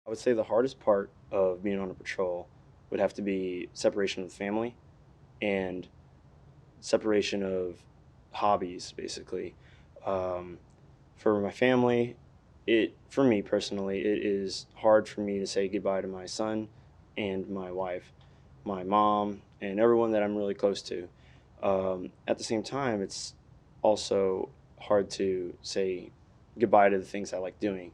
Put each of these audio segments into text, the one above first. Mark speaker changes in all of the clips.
Speaker 1: I would say the hardest part of being on a patrol would have to be separation of the family and separation of hobbies, basically. Um, for my family, for me personally, it is hard for me to say goodbye to my son and my wife, my mom, and everyone that I'm really close to. At the same time, it's also hard to say goodbye to the things I like doing.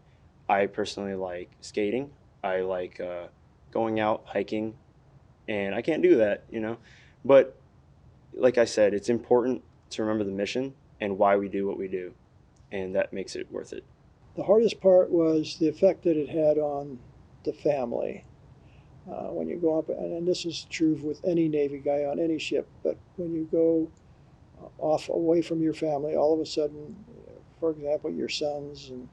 Speaker 1: I personally like skating. I like going out hiking, and I can't do that, you know. But like I said, it's important to remember the mission and why we do what we do, and that makes it worth it.
Speaker 2: The hardest part was the effect that it had on the family. When you go up, and this is true with any Navy guy on any ship, but when you go off away from your family, all of a sudden, for example, your sons, and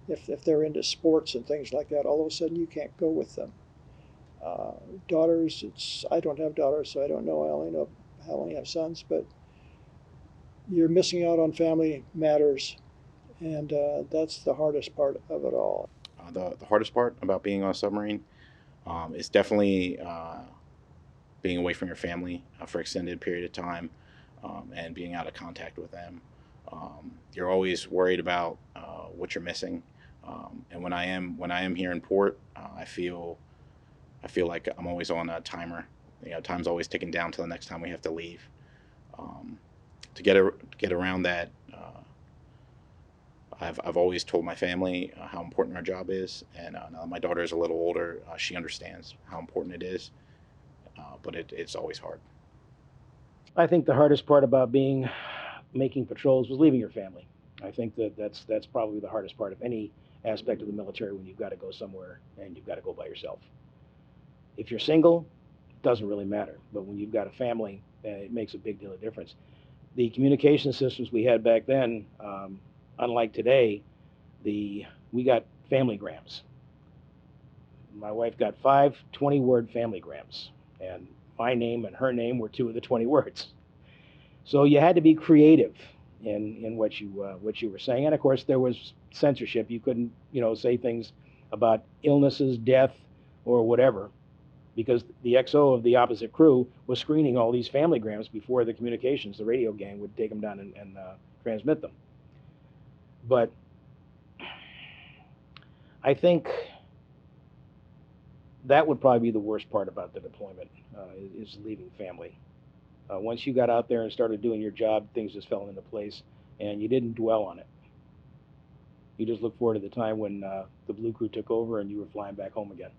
Speaker 2: if they're into sports and things like that, all of a sudden you can't go with them. Uh, Daughters, I don't have daughters, so I don't know. I only have sons, but you're missing out on family matters, and that's the hardest part of it all.
Speaker 3: The hardest part about being on a submarine is definitely being away from your family for extended period of time and being out of contact with them. You're always worried about what you're missing. And when I am here in port, I feel like I'm always on a timer. Time's always ticking down till the next time we have to leave. Um, to get around that, I've always told my family how important our job is, and now that my daughter is a little older, she understands how important it is. But it's always hard.
Speaker 4: I think the hardest part about being making patrols was leaving your family. I think that's probably the hardest part of any aspect of the military when you've got to go somewhere and you've got to go by yourself. If you're single, it doesn't really matter. But when you've got a family, it makes a big deal of difference. The communication systems we had back then, unlike today, we got family grams. My wife got five 20-word family grams, and my name and her name were two of the 20 words. So you had to be creative in what you were saying, and of course there was censorship. You couldn't say things about illnesses, death, or whatever, because the XO of the opposite crew was screening all these family grams before the communications, the radio gang would take them down and transmit them. But I think that would probably be the worst part about the deployment, is leaving family. Once you got out there and started doing your job, things just fell into place, and you didn't dwell on it. You just looked forward to the time when the blue crew took over and you were flying back home again.